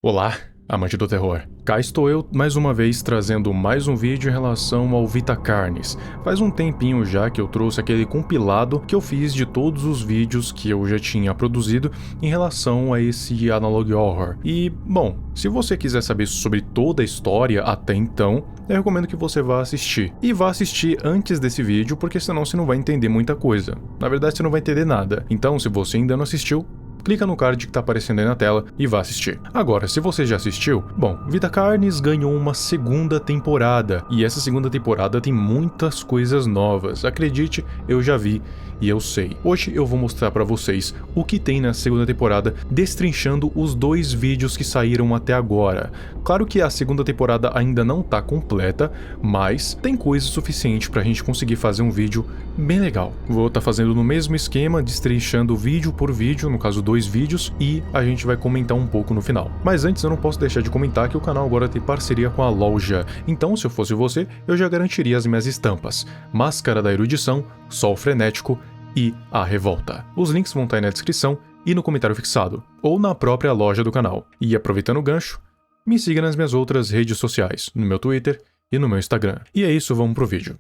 Olá, amante do terror. Cá estou eu mais uma vez trazendo mais um vídeo em relação ao Vita Carnis. Faz um tempinho já que eu trouxe aquele compilado que eu fiz de todos os vídeos que eu já tinha produzido em relação a esse Analog Horror. E, bom, se você quiser saber sobre toda a história até então, eu recomendo que você vá assistir. E vá assistir antes desse vídeo, porque senão você não vai entender muita coisa. Na verdade, você não vai entender nada. Então, se você ainda não assistiu, clica no card que tá aparecendo aí na tela e vá assistir. Agora, se você já assistiu, bom, Vita Carnis ganhou uma segunda temporada, e essa segunda temporada tem muitas coisas novas. Acredite, eu já vi e eu sei. Hoje eu vou mostrar pra vocês o que tem na segunda temporada, destrinchando os 2 vídeos que saíram até agora. Claro que a segunda temporada ainda não tá completa, mas tem coisa suficiente pra gente conseguir fazer um vídeo bem legal. Vou estar fazendo no mesmo esquema, destrinchando vídeo por vídeo, no caso 2 vídeos, e a gente vai comentar um pouco no final. Mas antes eu não posso deixar de comentar que o canal agora tem parceria com a loja, então se eu fosse você, eu já garantiria as minhas estampas: Máscara da Erudição, Sol Frenético e A Revolta. Os links vão estar aí na descrição e no comentário fixado, ou na própria loja do canal. E aproveitando o gancho, me siga nas minhas outras redes sociais, no meu Twitter e no meu Instagram. E é isso, vamos pro vídeo.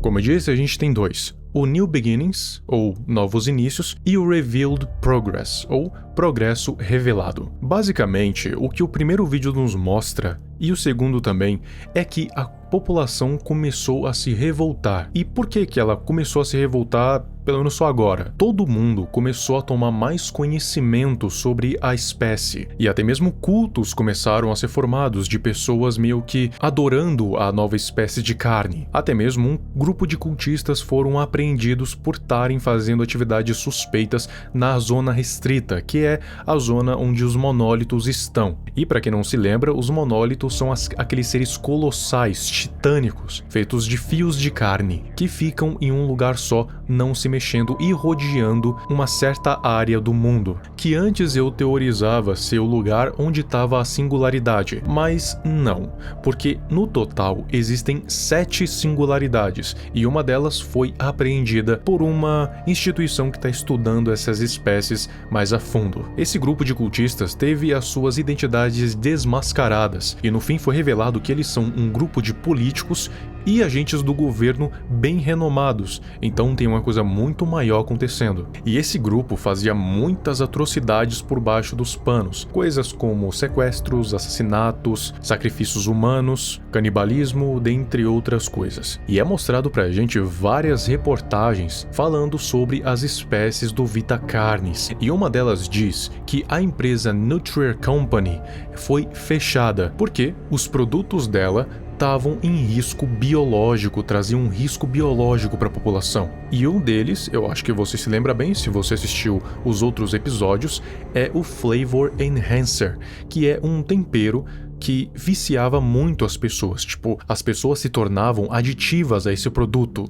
Como eu disse, a gente tem 2. O New Beginnings, ou Novos Inícios, e o Revealed Progress, ou Progresso Revelado. Basicamente, o que o primeiro vídeo nos mostra, e o segundo também, é que a população começou a se revoltar. E por que ela começou a se revoltar, pelo menos só agora? Todo mundo começou a tomar mais conhecimento sobre a espécie, e até mesmo cultos começaram a ser formados de pessoas meio que adorando a nova espécie de carne. Até mesmo um grupo de cultistas foram apreendidos por estarem fazendo atividades suspeitas na zona restrita, que é a zona onde os monólitos estão. E para quem não se lembra, os monólitos são aqueles seres colossais, titânicos, feitos de fios de carne, que ficam em um lugar só, não se mexendo e rodeando uma certa área do mundo, que antes eu teorizava ser o lugar onde estava a singularidade, mas não, porque no total existem 7 singularidades, e uma delas foi apreendida por uma instituição que está estudando essas espécies mais a fundo. Esse grupo de cultistas teve as suas identidades desmascaradas, e no fim foi revelado que eles são um grupo de políticos e agentes do governo bem renomados, então tem uma coisa muito maior acontecendo. E esse grupo fazia muitas atrocidades por baixo dos panos, coisas como sequestros, assassinatos, sacrifícios humanos, canibalismo, dentre outras coisas. E é mostrado pra gente várias reportagens falando sobre as espécies do Vita Carnis, e uma delas diz que a empresa Nutrier Company foi fechada porque os produtos dela estavam em risco biológico, traziam um risco biológico para a população. E um deles, eu acho que você se lembra bem se você assistiu os outros episódios, é o Flavor Enhancer, que é um tempero que viciava muito as pessoas. Tipo, as pessoas se tornavam aditivas a esse produto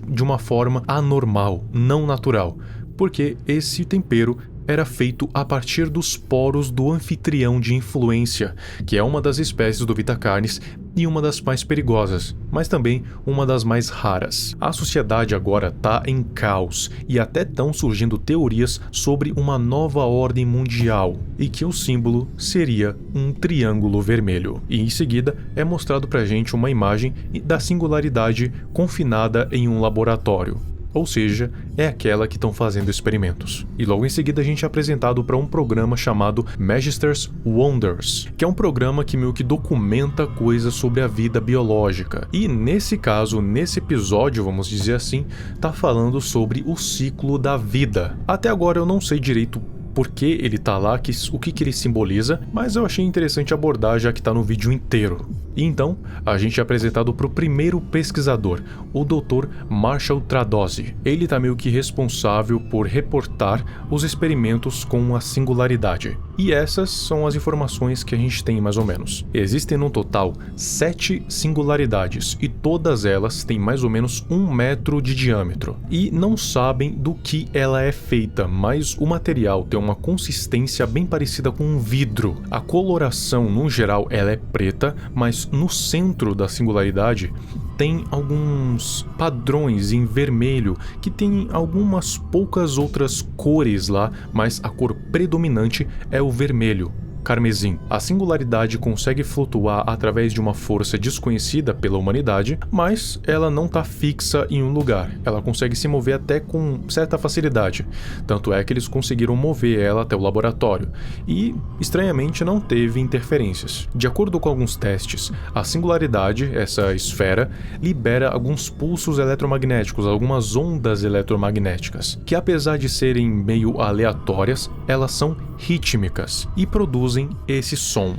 de uma forma anormal, não natural, porque esse tempero era feito a partir dos poros do anfitrião de influência, que é uma das espécies do Vita Carnis e uma das mais perigosas, mas também uma das mais raras. A sociedade agora tá em caos e até estão surgindo teorias sobre uma nova ordem mundial e que o símbolo seria um triângulo vermelho. E em seguida é mostrado pra gente uma imagem da singularidade confinada em um laboratório. Ou seja, é aquela que estão fazendo experimentos. E logo em seguida a gente é apresentado para um programa chamado Magister's Wonders, que é um programa que meio que documenta coisas sobre a vida biológica. E nesse caso, nesse episódio, vamos dizer assim, tá falando sobre o ciclo da vida. Até agora eu não sei direito por que ele tá lá, o que ele simboliza, mas eu achei interessante abordar já que tá no vídeo inteiro. E então, a gente é apresentado para o primeiro pesquisador, o Dr. Marshall Tradozzi. Ele tá meio que responsável por reportar os experimentos com a singularidade. E essas são as informações que a gente tem mais ou menos. Existem no total 7 singularidades e todas elas têm mais ou menos 1 metro de diâmetro. E não sabem do que ela é feita, mas o material tem uma consistência bem parecida com um vidro. A coloração, no geral, ela é preta, mas pois no centro da singularidade tem alguns padrões em vermelho que tem algumas poucas outras cores lá, mas a cor predominante é o vermelho, carmesim. A singularidade consegue flutuar através de uma força desconhecida pela humanidade, mas ela não está fixa em um lugar. Ela consegue se mover até com certa facilidade. Tanto é que eles conseguiram mover ela até o laboratório. E, estranhamente, não teve interferências. De acordo com alguns testes, a singularidade, essa esfera, libera alguns pulsos eletromagnéticos, algumas ondas eletromagnéticas, que apesar de serem meio aleatórias, elas são rítmicas e produzem esse som.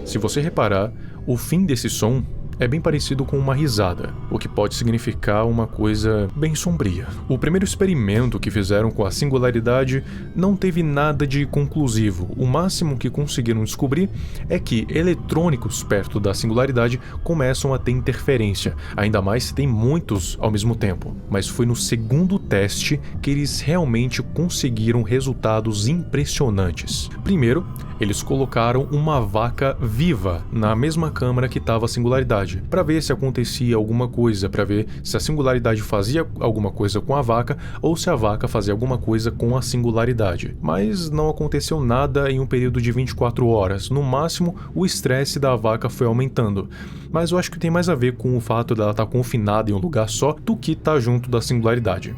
Se você reparar, o fim desse som é bem parecido com uma risada, o que pode significar uma coisa bem sombria. O primeiro experimento que fizeram com a singularidade não teve nada de conclusivo. O máximo que conseguiram descobrir é que eletrônicos perto da singularidade começam a ter interferência, ainda mais se tem muitos ao mesmo tempo. Mas foi no segundo teste que eles realmente conseguiram resultados impressionantes. Primeiro, eles colocaram uma vaca viva na mesma câmara que estava a singularidade, para ver se acontecia alguma coisa, para ver se a singularidade fazia alguma coisa com a vaca ou se a vaca fazia alguma coisa com a singularidade. Mas não aconteceu nada em um período de 24 horas. No máximo, o estresse da vaca foi aumentando. Mas eu acho que tem mais a ver com o fato dela estar confinada em um lugar só do que estar junto da singularidade.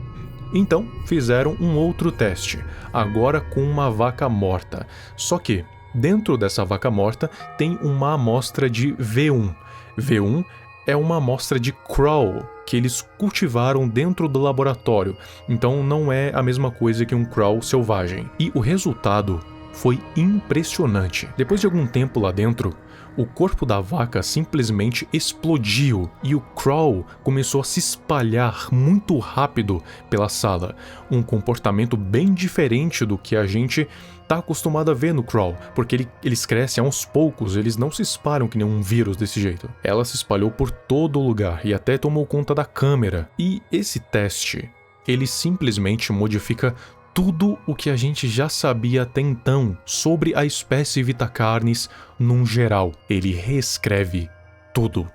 Então, fizeram um outro teste, agora com uma vaca morta. Só que, dentro dessa vaca morta, tem uma amostra de V1. V1 é uma amostra de Crow, que eles cultivaram dentro do laboratório, então não é a mesma coisa que um Crow selvagem. E o resultado foi impressionante. Depois de algum tempo lá dentro, o corpo da vaca simplesmente explodiu e o Crow começou a se espalhar muito rápido pela sala. Um comportamento bem diferente do que a gente está acostumado a ver no Crow, porque eles crescem aos poucos, eles não se espalham que nem um vírus desse jeito. Ela se espalhou por todo lugar e até tomou conta da câmera. E esse teste, ele simplesmente modifica tudo o que a gente já sabia até então sobre a espécie Vitacarnis num geral. Ele reescreve tudo.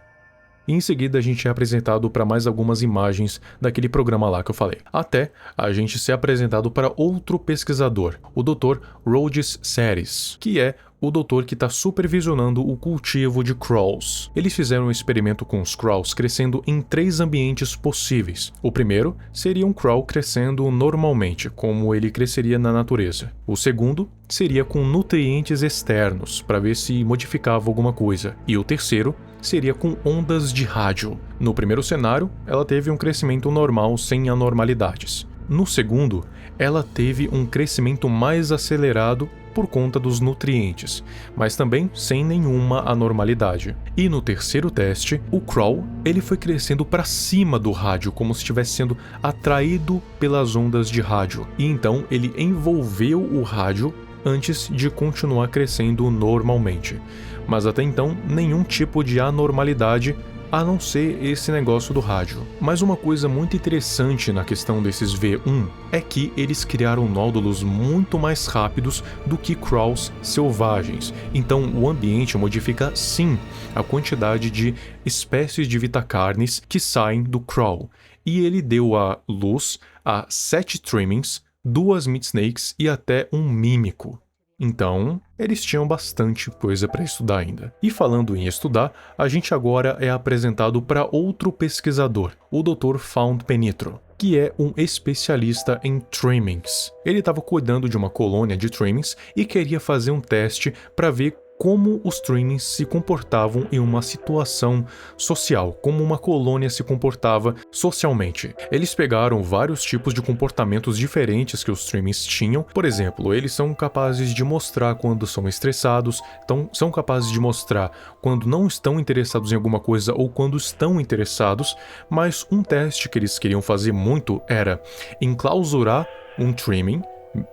E em seguida a gente é apresentado para mais algumas imagens daquele programa lá que eu falei. Até a gente ser apresentado para outro pesquisador, o Dr. Rhodes Seres, que é o doutor que está supervisionando o cultivo de Crows. Eles fizeram um experimento com os Crows crescendo em 3 ambientes possíveis. O primeiro seria um Crow crescendo normalmente, como ele cresceria na natureza. O segundo seria com nutrientes externos, para ver se modificava alguma coisa. E o terceiro seria com ondas de rádio. No primeiro cenário, ela teve um crescimento normal sem anormalidades. No segundo, ela teve um crescimento mais acelerado por conta dos nutrientes, mas também sem nenhuma anormalidade. E no terceiro teste, o Crow, ele foi crescendo para cima do rádio, como se estivesse sendo atraído pelas ondas de rádio. E então ele envolveu o rádio antes de continuar crescendo normalmente. Mas até então, nenhum tipo de anormalidade, a não ser esse negócio do rádio. Mas uma coisa muito interessante na questão desses V1 é que eles criaram nódulos muito mais rápidos do que Crows selvagens. Então o ambiente modifica sim a quantidade de espécies de Vitacarnis que saem do Crow. E ele deu à luz a 7 trimmings, 2 meat snakes e até um mímico. Então, eles tinham bastante coisa para estudar ainda. E falando em estudar, a gente agora é apresentado para outro pesquisador, o Dr. Fount Penitro, que é um especialista em trimmings. Ele estava cuidando de uma colônia de trimmings e queria fazer um teste para ver como os trimmings se comportavam em uma situação social, como uma colônia se comportava socialmente. Eles pegaram vários tipos de comportamentos diferentes que os trimmings tinham. Por exemplo, eles são capazes de mostrar quando são estressados, então são capazes de mostrar quando não estão interessados em alguma coisa ou quando estão interessados, mas um teste que eles queriam fazer muito era enclausurar um trimming,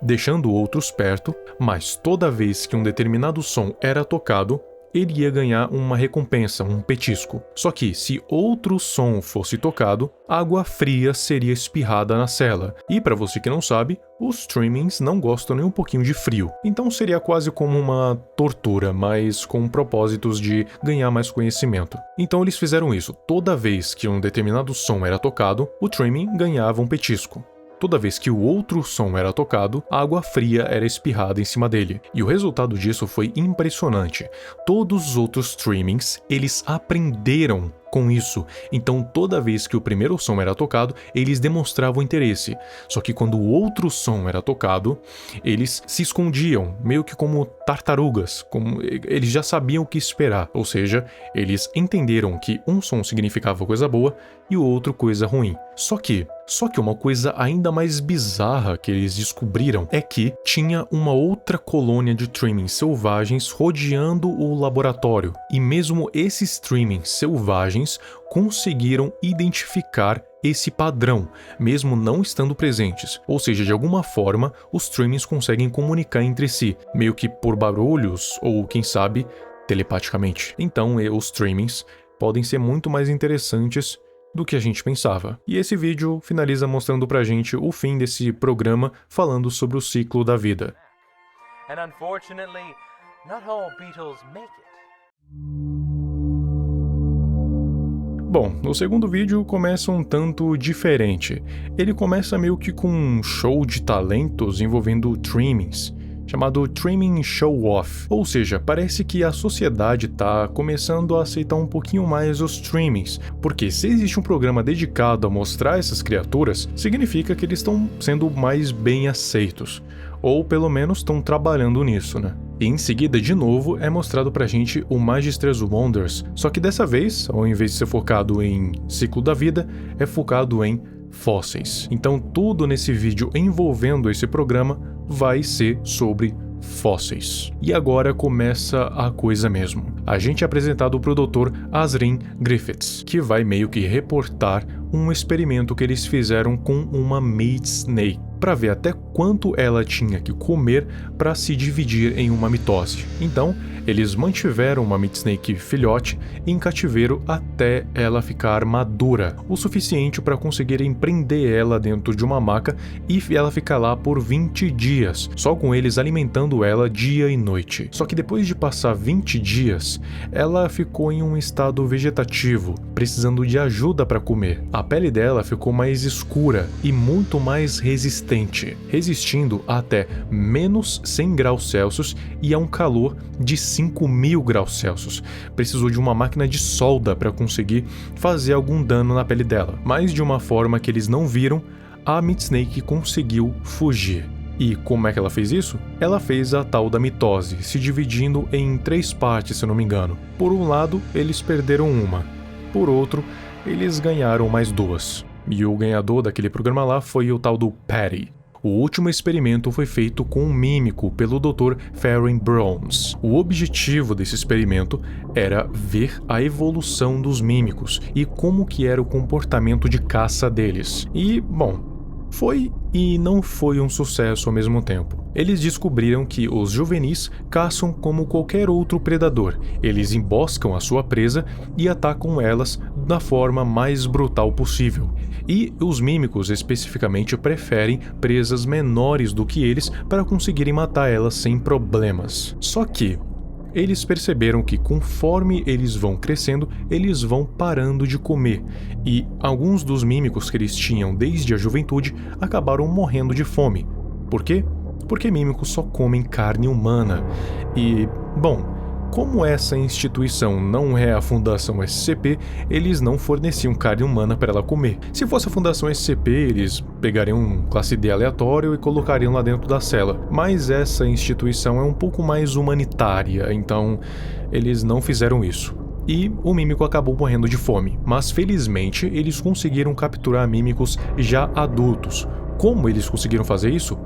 deixando outros perto, mas toda vez que um determinado som era tocado, ele ia ganhar uma recompensa, um petisco. Só que, se outro som fosse tocado, água fria seria espirrada na cela. E para você que não sabe, os Trimmings não gostam nem um pouquinho de frio. Então seria quase como uma tortura, mas com propósitos de ganhar mais conhecimento. Então eles fizeram isso. Toda vez que um determinado som era tocado, o Trimming ganhava um petisco. Toda vez que o outro som era tocado, água fria era espirrada em cima dele. E o resultado disso foi impressionante. Todos os outros Trimmings, eles aprenderam com isso. Então, toda vez que o primeiro som era tocado, eles demonstravam interesse. Só que quando o outro som era tocado, eles se escondiam, meio que como tartarugas, como eles já sabiam o que esperar. Ou seja, eles entenderam que um som significava coisa boa e o outro coisa ruim. Só que uma coisa ainda mais bizarra que eles descobriram é que tinha uma outra colônia de Trimmings selvagens rodeando o laboratório. E mesmo esses Trimmings selvagens conseguiram identificar esse padrão, mesmo não estando presentes. Ou seja, de alguma forma, os Trimmings conseguem comunicar entre si, meio que por barulhos ou, quem sabe, telepaticamente. Então, os Trimmings podem ser muito mais interessantes do que a gente pensava. E esse vídeo finaliza mostrando pra gente o fim desse programa falando sobre o ciclo da vida. And unfortunately, not all beetles make it. Bom, o segundo vídeo começa um tanto diferente. Ele começa meio que com um show de talentos envolvendo Trimmings, chamado Trimming Show Off. Ou seja, parece que a sociedade tá começando a aceitar um pouquinho mais os Trimmings, porque se existe um programa dedicado a mostrar essas criaturas, significa que eles estão sendo mais bem aceitos. Ou pelo menos estão trabalhando nisso, né? E em seguida, de novo, é mostrado pra gente o Magistress Wonders, só que dessa vez, ao invés de ser focado em ciclo da vida, é focado em fósseis. Então tudo nesse vídeo envolvendo esse programa vai ser sobre fósseis. E agora começa a coisa mesmo. A gente é apresentado pro Dr. Asrin Griffiths, que vai meio que reportar um experimento que eles fizeram com uma meat snake, para ver até quanto ela tinha que comer para se dividir em uma mitose. Então, eles mantiveram uma meat snake filhote em cativeiro até ela ficar madura, o suficiente para conseguirem prender ela dentro de uma maca e ela ficar lá por 20 dias, só com eles alimentando ela dia e noite. Só que depois de passar 20 dias, ela ficou em um estado vegetativo, precisando de ajuda para comer. A pele dela ficou mais escura e muito mais resistente, resistindo a até menos 100 graus Celsius e a um calor de 5.000 graus Celsius. Precisou de uma máquina de solda para conseguir fazer algum dano na pele dela. Mas de uma forma que eles não viram, a Meat Snake conseguiu fugir. E como é que ela fez isso? Ela fez a tal da mitose, se dividindo em 3 partes, se eu não me engano. Por um lado, eles perderam uma. Por outro, eles ganharam mais 2. E o ganhador daquele programa lá foi o tal do Patty. O último experimento foi feito com um mímico pelo Dr. Farren Browns. O objetivo desse experimento era ver a evolução dos mímicos e como que era o comportamento de caça deles. E, bom, foi e não foi um sucesso ao mesmo tempo. Eles descobriram que os juvenis caçam como qualquer outro predador. Eles emboscam a sua presa e atacam elas da forma mais brutal possível. E os mímicos especificamente preferem presas menores do que eles para conseguirem matar elas sem problemas. Só que eles perceberam que conforme eles vão crescendo, eles vão parando de comer, e alguns dos mímicos que eles tinham desde a juventude acabaram morrendo de fome. Por quê? Porque mímicos só comem carne humana. E, bom, como essa instituição não é a Fundação SCP, eles não forneciam carne humana para ela comer. Se fosse a Fundação SCP, eles pegariam um classe D aleatório e colocariam lá dentro da cela. Mas essa instituição é um pouco mais humanitária, então eles não fizeram isso. E o mímico acabou morrendo de fome. Mas felizmente eles conseguiram capturar mímicos já adultos. Como eles conseguiram fazer isso?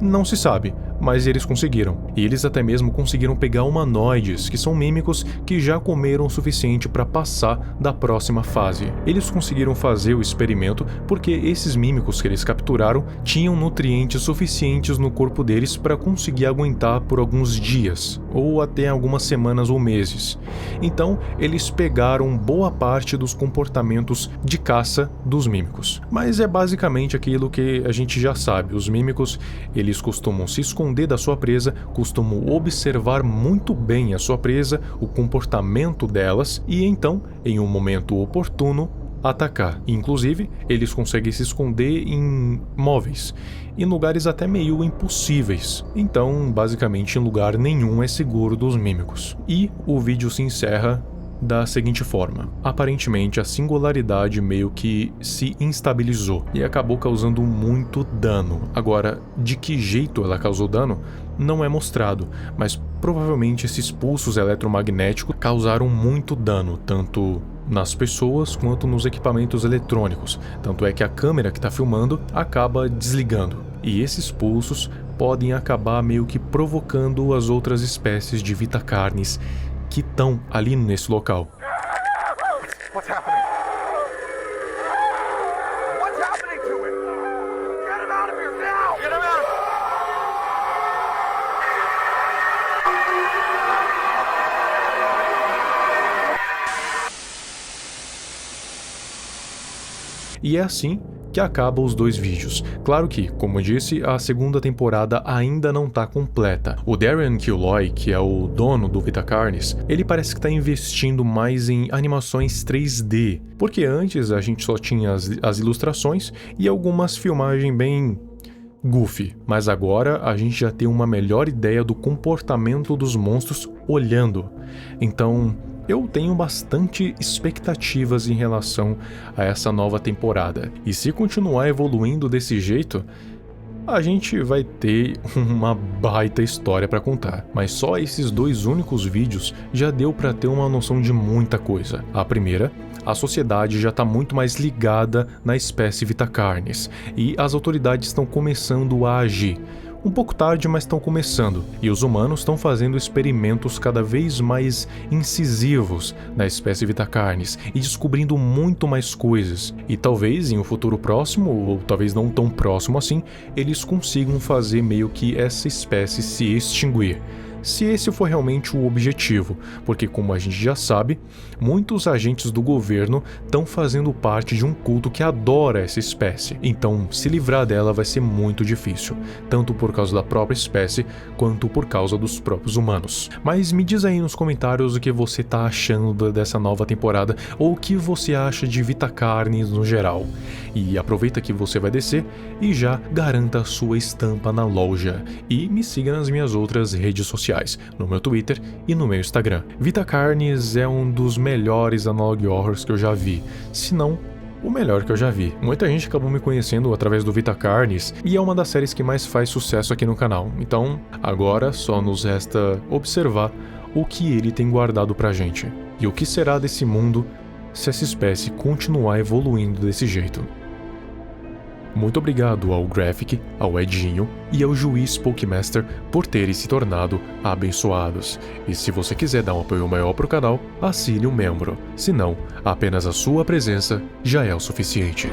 Não se sabe, mas eles conseguiram. E eles até mesmo conseguiram pegar humanoides, que são mímicos que já comeram o suficiente para passar da próxima fase. Eles conseguiram fazer o experimento porque esses mímicos que eles capturaram tinham nutrientes suficientes no corpo deles para conseguir aguentar por alguns dias, ou até algumas semanas ou meses. Então, eles pegaram boa parte dos comportamentos de caça dos mímicos. Mas é basicamente aquilo que a gente já sabe. Os mímicos, eles costumam se esconder da sua presa, costumam observar muito bem a sua presa, o comportamento delas e então, em um momento oportuno, atacar. Inclusive, eles conseguem se esconder em móveis, em lugares até meio impossíveis. Então, basicamente, em lugar nenhum é seguro dos mímicos. E o vídeo se encerra da seguinte forma: aparentemente a singularidade meio que se instabilizou e acabou causando muito dano. Agora, de que jeito ela causou dano não é mostrado, mas provavelmente esses pulsos eletromagnéticos causaram muito dano, tanto nas pessoas quanto nos equipamentos eletrônicos. Tanto é que a câmera que está filmando acaba desligando. E esses pulsos podem acabar meio que provocando as outras espécies de Vitacarnes que estão ali nesse local. What's happening? What's happening to him? Get him out of here now! Get him out! E é assim que acaba os dois vídeos. Claro que, como eu disse, a segunda temporada ainda não tá completa. O Darren Killoy, que é o dono do Vitacarnes, ele parece que tá investindo mais em animações 3D, porque antes a gente só tinha as ilustrações e algumas filmagens bem goofy, mas agora a gente já tem uma melhor ideia do comportamento dos monstros olhando. Então, eu tenho bastante expectativas em relação a essa nova temporada. E se continuar evoluindo desse jeito, a gente vai ter uma baita história para contar. Mas só esses dois únicos vídeos já deu para ter uma noção de muita coisa. A primeira, a sociedade já está muito mais ligada na espécie Vitacarnes e as autoridades estão começando a agir. Um pouco tarde, mas estão começando, e os humanos estão fazendo experimentos cada vez mais incisivos na espécie Vitacarnes e descobrindo muito mais coisas. E talvez em um futuro próximo, ou talvez não tão próximo assim, eles consigam fazer meio que essa espécie se extinguir. Se esse for realmente o objetivo, porque como a gente já sabe, muitos agentes do governo estão fazendo parte de um culto que adora essa espécie, então se livrar dela vai ser muito difícil, tanto por causa da própria espécie, quanto por causa dos próprios humanos. Mas me diz aí nos comentários o que você tá achando dessa nova temporada, ou o que você acha de Vitacarnes no geral. E aproveita que você vai descer e já garanta a sua estampa na loja, e me siga nas minhas outras redes sociais, no meu Twitter e no meu Instagram. Vitacarnes é um dos melhores analog horrors que eu já vi, se não o melhor que eu já vi. Muita gente acabou me conhecendo através do Vitacarnes e é uma das séries que mais faz sucesso aqui no canal. Então, agora só nos resta observar o que ele tem guardado pra gente. E o que será desse mundo se essa espécie continuar evoluindo desse jeito. Muito obrigado ao Graphic, ao Edinho e ao Juiz Pokemaster por terem se tornado abençoados. E se você quiser dar um apoio maior pro canal, assine um membro. Se não, apenas a sua presença já é o suficiente.